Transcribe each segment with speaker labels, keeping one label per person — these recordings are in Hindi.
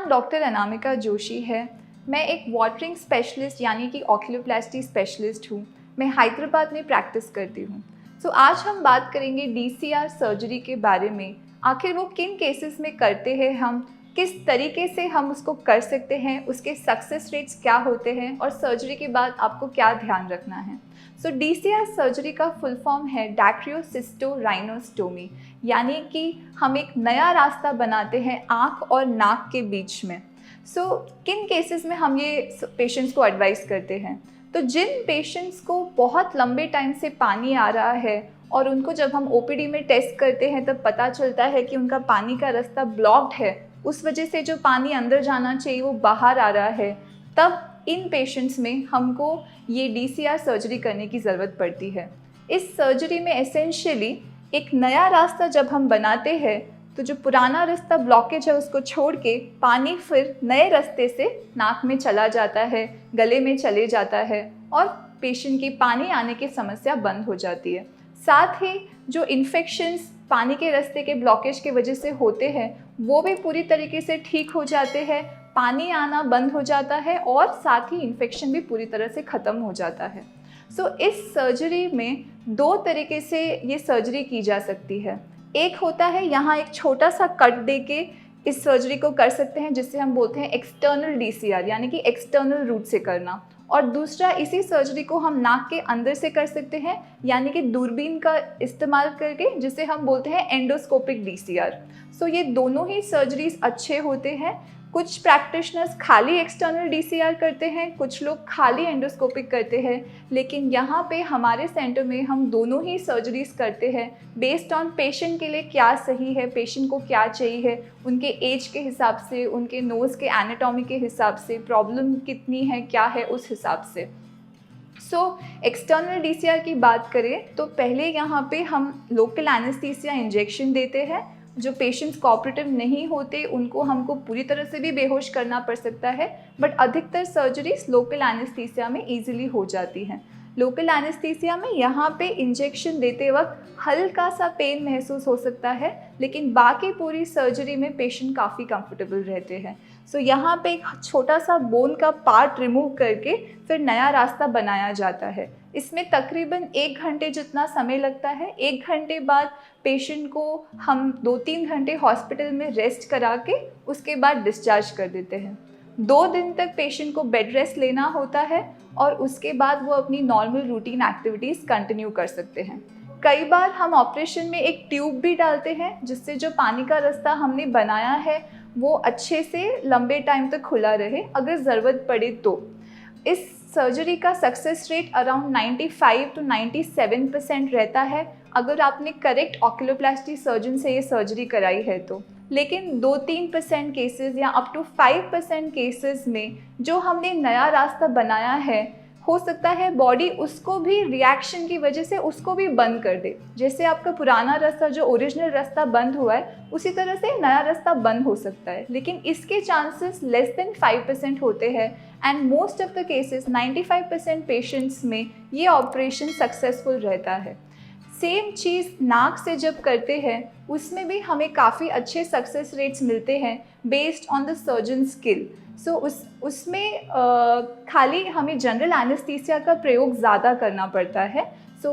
Speaker 1: नाम डॉक्टर अनामिका जोशी है। मैं एक वाटरिंग स्पेशलिस्ट यानी कि ऑक्यूलोप्लास्टी स्पेशलिस्ट हूँ। मैं हैदराबाद में प्रैक्टिस करती हूँ। आज हम बात करेंगे DCR सर्जरी के बारे में। आखिर वो किन केसेस में करते हैं, हम किस तरीके से हम उसको कर सकते हैं, उसके सक्सेस रेट्स क्या होते हैं और सर्जरी के बाद आपको क्या ध्यान रखना है। DCR सर्जरी का फुल फॉर्म है डैक्रियोसिस्टोराइनोस्टोमी, यानी कि हम एक नया रास्ता बनाते हैं आँख और नाक के बीच में। किन केसेस में हम ये पेशेंट्स को एडवाइस करते हैं, तो जिन पेशेंट्स को बहुत लंबे टाइम से पानी आ रहा है और उनको जब हम OPD में टेस्ट करते हैं तब पता चलता है कि उनका पानी का रास्ता ब्लॉक्ड है, उस वजह से जो पानी अंदर जाना चाहिए वो बाहर आ रहा है, तब इन पेशेंट्स में हमको ये DCR सर्जरी करने की ज़रूरत पड़ती है। इस सर्जरी में एसेंशियली एक नया रास्ता जब हम बनाते हैं तो जो पुराना रास्ता ब्लॉकेज है उसको छोड़ के पानी फिर नए रास्ते से नाक में चला जाता है, गले में चले जाता है और पेशेंट की पानी आने की समस्या बंद हो जाती है। साथ ही जो इन्फेक्शंस पानी के रास्ते के ब्लॉकेज की वजह से होते हैं वो भी पूरी तरीके से ठीक हो जाते हैं, पानी आना बंद हो जाता है और साथ ही इन्फेक्शन भी पूरी तरह से ख़त्म हो जाता है। इस सर्जरी में दो तरीके से ये सर्जरी की जा सकती है। एक होता है यहाँ एक छोटा सा कट दे के इस सर्जरी को कर सकते हैं, जिससे हम बोलते हैं एक्सटर्नल DCR यानी कि एक्सटर्नल रूट से करना, और दूसरा इसी सर्जरी को हम नाक के अंदर से कर सकते हैं यानी कि दूरबीन का इस्तेमाल करके, जिसे हम बोलते हैं एंडोस्कोपिक DCR। ये दोनों ही सर्जरीज अच्छे होते हैं। कुछ प्रैक्टिशनर्स खाली एक्सटर्नल DCR करते हैं, कुछ लोग खाली एंडोस्कोपिक करते हैं, लेकिन यहाँ पे हमारे सेंटर में हम दोनों ही सर्जरीज करते हैं बेस्ड ऑन पेशेंट के लिए क्या सही है, पेशेंट को क्या चाहिए, उनके एज के हिसाब से, उनके नोज़ के एनाटॉमी के हिसाब से, प्रॉब्लम कितनी है, क्या है, उस हिसाब से। एक्सटर्नल DCR की बात करें तो पहले यहाँ पे हम लोकल एनेस्थीसिया इंजेक्शन देते हैं। जो पेशेंट्स कोऑपरेटिव नहीं होते उनको हमको पूरी तरह से भी बेहोश करना पड़ सकता है, बट अधिकतर सर्जरीज लोकल एनेस्थीसिया में इजीली हो जाती हैं। लोकल एनेस्थीसिया में यहाँ पे इंजेक्शन देते वक्त हल्का सा पेन महसूस हो सकता है, लेकिन बाकी पूरी सर्जरी में पेशेंट काफ़ी कंफर्टेबल रहते हैं। यहाँ पे एक छोटा सा बोन का पार्ट रिमूव करके फिर नया रास्ता बनाया जाता है। इसमें तकरीबन 1 घंटे जितना समय लगता है। 1 घंटे बाद पेशेंट को हम 2-3 घंटे हॉस्पिटल में रेस्ट करा के उसके बाद डिस्चार्ज कर देते हैं। 2 दिन तक पेशेंट को बेड रेस्ट लेना होता है और उसके बाद वो अपनी नॉर्मल रूटीन एक्टिविटीज़ कंटिन्यू कर सकते हैं। कई बार हम ऑपरेशन में एक ट्यूब भी डालते हैं, जिससे जो पानी का रास्ता हमने बनाया है वो अच्छे से लंबे टाइम तक खुला रहे अगर ज़रूरत पड़े तो। इस सर्जरी का सक्सेस रेट अराउंड 95 to 97% रहता है अगर आपने करेक्ट ऑक्यूलोप्लास्टी सर्जन से ये सर्जरी कराई है तो। लेकिन 2-3% केसेस या अप टू 5% केसेस में जो हमने नया रास्ता बनाया है, हो सकता है बॉडी उसको भी रिएक्शन की वजह से उसको भी बंद कर दे। जैसे आपका पुराना रास्ता जो ओरिजिनल रास्ता बंद हुआ है, उसी तरह से नया रास्ता बंद हो सकता है, लेकिन इसके चांसेस लेस देन 5% होते हैं and most of the cases 95% patients में ये ऑपरेशन सक्सेसफुल रहता है। सेम चीज़ नाक से जब करते हैं उसमें भी हमें काफ़ी अच्छे सक्सेस रेट्स मिलते हैं based on the surgeon skill. उसमें खाली हमें जनरल एनेस्थीसिया का प्रयोग ज़्यादा करना पड़ता है।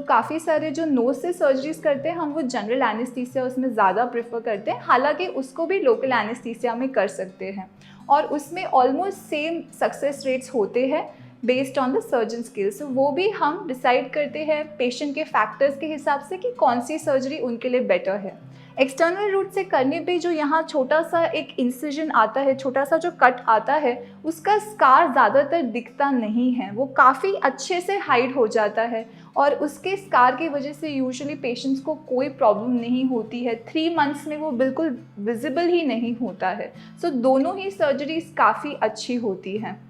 Speaker 1: काफ़ी सारे जो नोज से सर्जरीज करते हैं हम वो जनरल एनेस्थीसिया उसमें ज़्यादा प्रेफर करते हैं, हालांकि उसको भी लोकल एनेस्थीसिया में कर सकते हैं और उसमें ऑलमोस्ट सेम सक्सेस रेट्स होते हैं based on the surgeon skills. वो भी हम डिसाइड करते हैं पेशेंट के फैक्टर्स के हिसाब से कि कौन सी सर्जरी उनके लिए बेटर है। एक्सटर्नल रूट से करने पे जो यहाँ छोटा सा एक इंसिजन आता है, छोटा सा जो कट आता है, उसका स्कार ज़्यादातर दिखता नहीं है, वो काफ़ी अच्छे से हाइड हो जाता है और उसके स्कार की वजह से यूजुअली पेशेंट्स को कोई प्रॉब्लम नहीं होती है। 3 मंथ्स में वो बिल्कुल विजिबल ही नहीं होता है। दोनों ही सर्जरीज काफ़ी अच्छी होती हैं।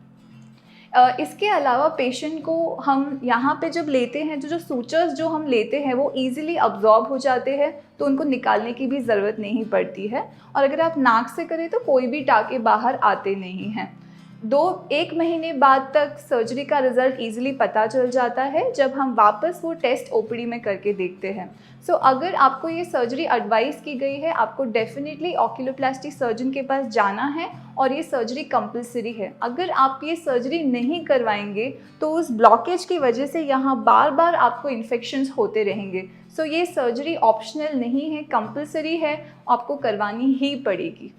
Speaker 1: इसके अलावा पेशेंट को हम यहाँ पे जब लेते हैं जो सूचर्स जो हम लेते हैं वो इजीली अब्जॉर्ब हो जाते हैं, तो उनको निकालने की भी ज़रूरत नहीं पड़ती है। और अगर आप नाक से करें तो कोई भी टाँके बाहर आते नहीं हैं। 1 महीने बाद तक सर्जरी का रिज़ल्ट ईज़िली पता चल जाता है जब हम वापस वो टेस्ट ओपीडी में करके देखते हैं। सो अगर आपको ये सर्जरी एडवाइस की गई है, आपको डेफिनेटली ऑक्यूलोप्लास्टी सर्जन के पास जाना है और ये सर्जरी कंपलसरी है। अगर आप ये सर्जरी नहीं करवाएंगे तो उस ब्लॉकेज की वजह से यहाँ बार बार आपको इन्फेक्शंस होते रहेंगे। सो ये सर्जरी ऑप्शनल नहीं है, कंपलसरी है, आपको करवानी ही पड़ेगी।